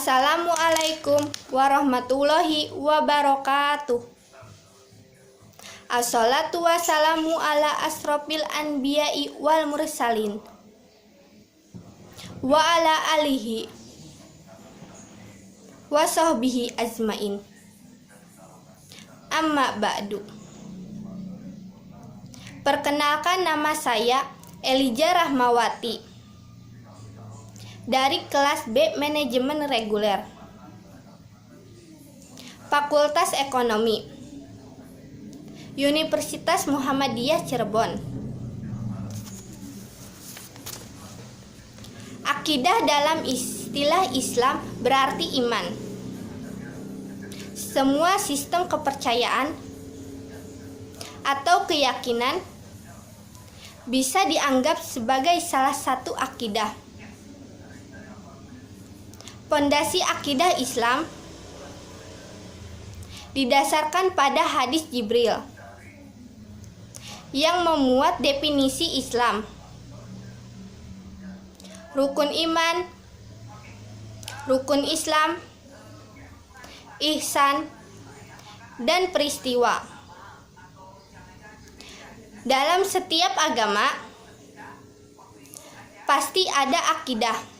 Assalamualaikum warahmatullahi wabarakatuh. Assalatu wassalamu ala asrofil anbiya'i wal mursalin wa ala alihi wa sahbihi ajmain. Amma ba'du. Perkenalkan, nama saya Elijah Rahmawati dari kelas B Manajemen Reguler, Fakultas Ekonomi, Universitas Muhammadiyah Cirebon. Akidah dalam istilah Islam berarti iman. Semua sistem kepercayaan atau keyakinan bisa dianggap sebagai salah satu akidah. Pondasi akidah Islam didasarkan pada hadis Jibril yang memuat definisi Islam, rukun iman, rukun Islam, ihsan, dan peristiwa. Dalam setiap agama pasti ada akidah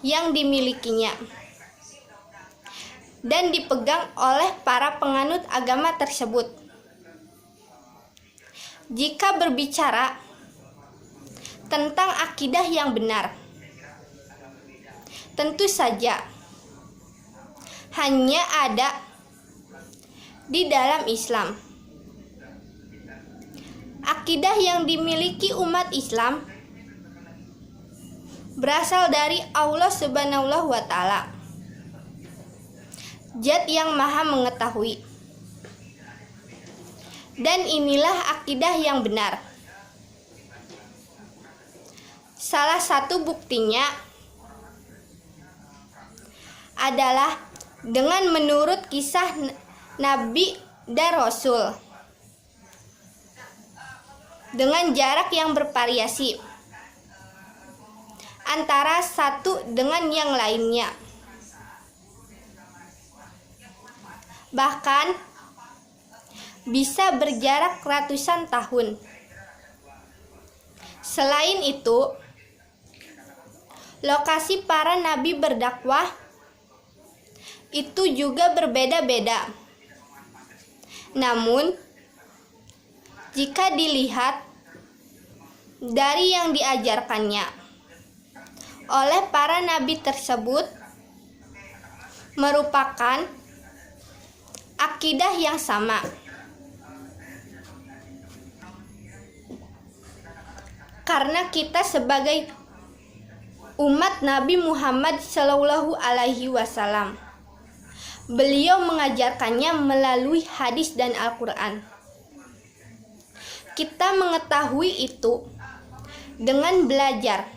yang dimilikinya dan dipegang oleh para penganut agama tersebut. Jika berbicara tentang akidah yang benar, tentu saja hanya ada di dalam Islam. Akidah yang dimiliki umat Islam berasal dari Allah Subhanahu wa Ta'ala, Zat yang Maha Mengetahui. Dan inilah akidah yang benar. Salah satu buktinya adalah dengan menurut kisah Nabi dan Rasul dengan jarak yang bervariasi antara satu dengan yang lainnya. Bahkan bisa berjarak ratusan tahun. Selain itu, lokasi para nabi berdakwah itu juga berbeda-beda. Namun, jika dilihat dari yang diajarkannya oleh para nabi tersebut, merupakan akidah yang sama. Karena kita sebagai umat Nabi Muhammad Shallallahu Alaihi Wasallam, beliau mengajarkannya melalui hadis dan Al-Quran. Kita mengetahui itu dengan belajar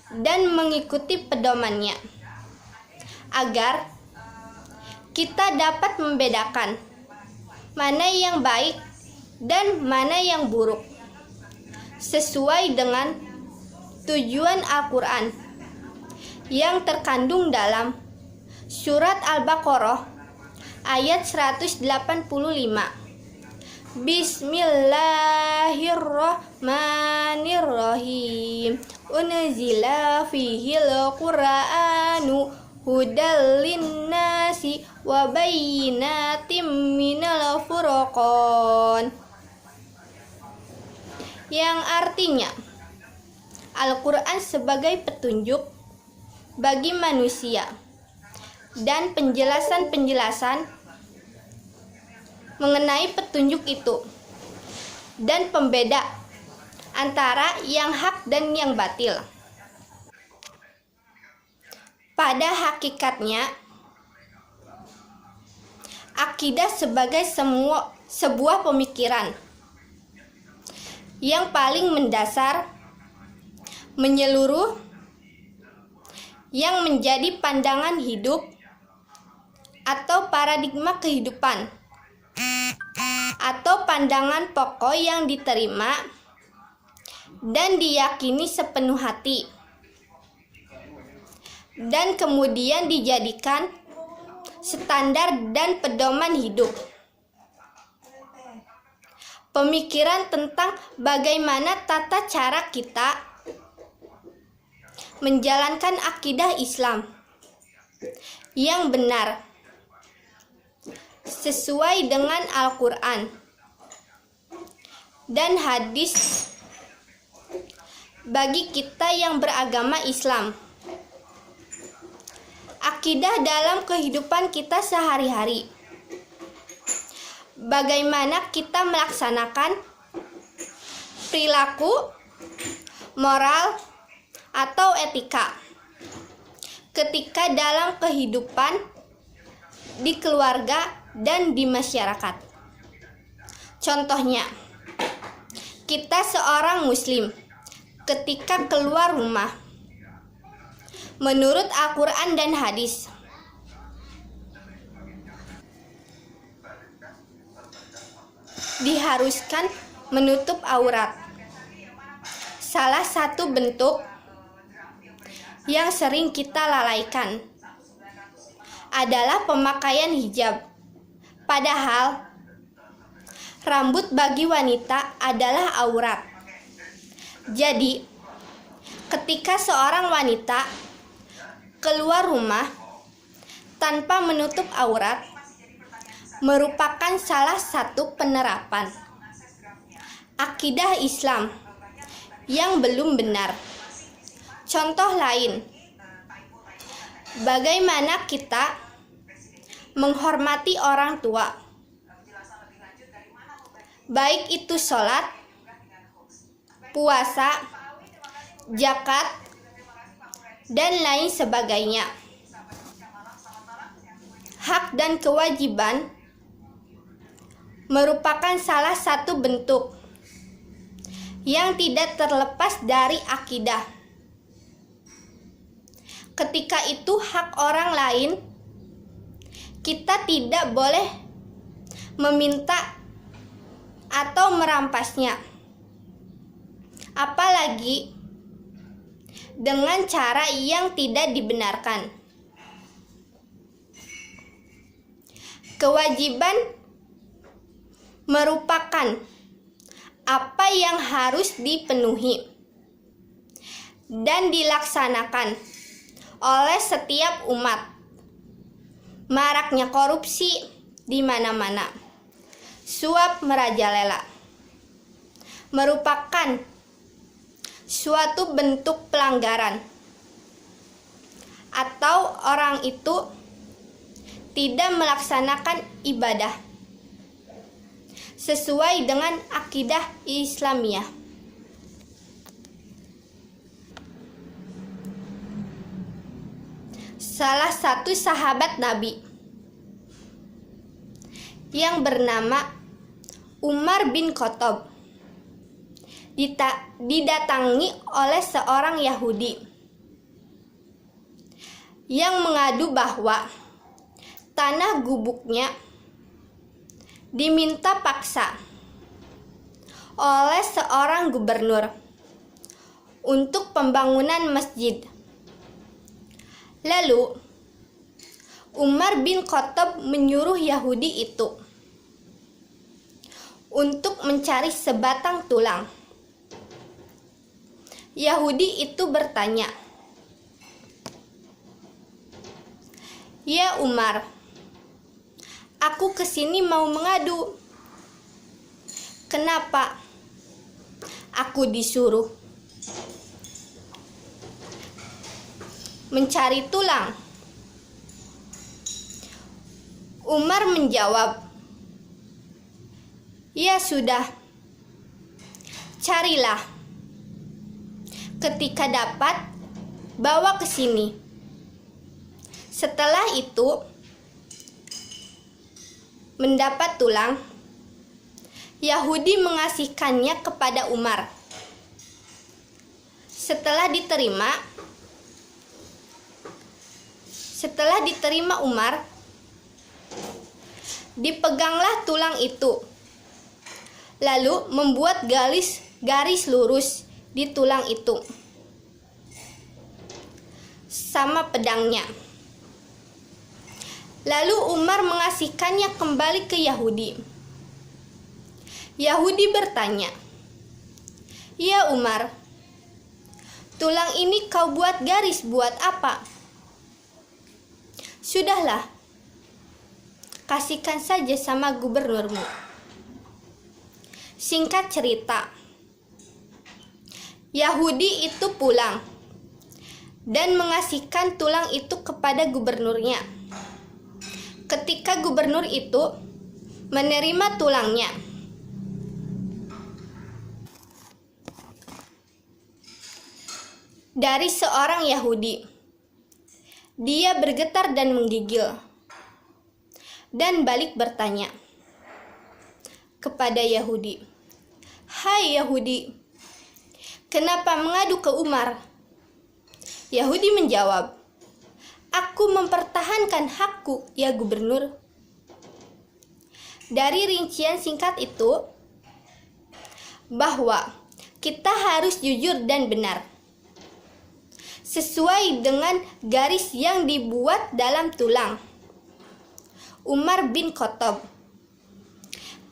dan mengikuti pedomannya, agar kita dapat membedakan mana yang baik dan mana yang buruk, sesuai dengan tujuan Al-Quran yang terkandung dalam surat Al-Baqarah ayat 185. Bismillahirrahmanirrahim. Unzila fihil Qur'anu hudal linnasi wa bayyinatim minal furqan, yang artinya Al-Quran sebagai petunjuk bagi manusia dan penjelasan-penjelasan mengenai petunjuk itu dan pembeda antara yang hak dan yang batil. Pada hakikatnya, akidah sebagai sebuah pemikiran yang paling mendasar, menyeluruh, yang menjadi pandangan hidup atau paradigma kehidupan, atau pandangan pokok yang diterima dan diyakini sepenuh hati. dan kemudian dijadikan standar dan pedoman hidup. Pemikiran tentang bagaimana tata cara kita menjalankan akidah Islam yang benar sesuai dengan Al-Quran dan hadis bagi kita yang beragama Islam. Akidah dalam kehidupan kita sehari-hari. Bagaimana kita melaksanakan perilaku, moral, atau etika ketika dalam kehidupan di keluarga dan di masyarakat. Contohnya, kita seorang muslim ketika keluar rumah menurut Al-Quran dan hadis diharuskan menutup aurat. Salah satu bentuk yang sering kita lalaikan adalah pemakaian hijab. Padahal rambut bagi wanita adalah aurat. Jadi, ketika seorang wanita keluar rumah tanpa menutup aurat merupakan salah satu penerapan akidah Islam yang belum benar. Contoh lain, bagaimana kita menghormati orang tua, baik itu sholat, puasa, zakat, dan lain sebagainya. Hak dan kewajiban merupakan salah satu bentuk yang tidak terlepas dari akidah. Ketika itu hak orang lain, kita tidak boleh meminta atau merampasnya, apalagi dengan cara yang tidak dibenarkan. Kewajiban merupakan apa yang harus dipenuhi dan dilaksanakan oleh setiap umat. Maraknya korupsi di mana-mana, suap merajalela, merupakan suatu bentuk pelanggaran, atau orang itu tidak melaksanakan ibadah sesuai dengan akidah Islamiyah. Salah satu sahabat Nabi yang bernama Umar bin Khattab didatangi oleh seorang Yahudi yang mengadu bahwa tanah gubuknya diminta paksa oleh seorang gubernur untuk pembangunan masjid. Lalu Umar bin Khattab menyuruh Yahudi itu untuk mencari sebatang tulang. Yahudi itu bertanya, "Ya Umar, aku kesini mau mengadu. Kenapa aku disuruh mencari tulang?" Umar menjawab, "Ya sudah, carilah. Ketika dapat, bawa ke sini." Setelah itu, mendapat tulang, Yahudi mengasihkannya kepada Umar. Setelah diterima Umar, dipeganglah tulang itu, lalu membuat garis lurus di tulang itu bersama pedangnya. Lalu Umar mengasihkannya kembali ke Yahudi. Yahudi bertanya, "Ya Umar, tulang ini kau buat garis buat apa?" "Sudahlah, kasihkan saja sama gubernurmu." Singkat cerita, Yahudi itu pulang dan mengasihkan tulang itu kepada gubernurnya. Ketika gubernur itu menerima tulangnya, dari seorang Yahudi, dia bergetar dan menggigil, dan balik bertanya kepada Yahudi, "Hai Yahudi, kenapa mengadu ke Umar?" Yahudi menjawab, "Aku mempertahankan hakku, ya gubernur." Dari rincian singkat itu, bahwa kita harus jujur dan benar, sesuai dengan garis yang dibuat dalam tulang. Umar bin Khattab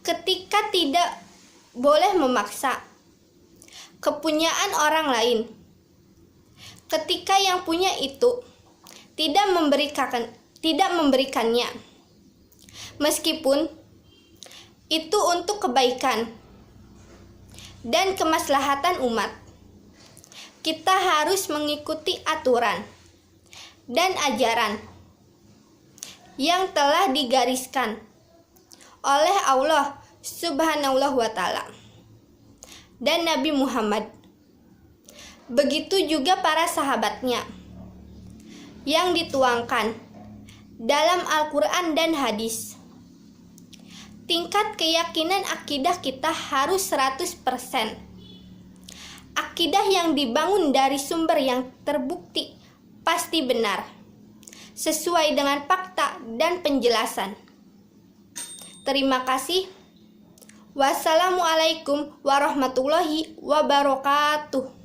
ketika tidak boleh memaksa kepunyaan orang lain, ketika yang punya itu tidak memberikannya, meskipun itu untuk kebaikan dan kemaslahatan umat. Kita harus mengikuti aturan dan ajaran yang telah digariskan oleh Allah Subhanahu wa Ta'ala dan Nabi Muhammad. Begitu juga para sahabatnya yang dituangkan dalam Al-Quran dan hadis. Tingkat keyakinan akidah kita harus 100%. Akidah yang dibangun dari sumber yang terbukti pasti benar, sesuai dengan fakta dan penjelasan. Terima kasih. Wassalamualaikum warahmatullahi wabarakatuh.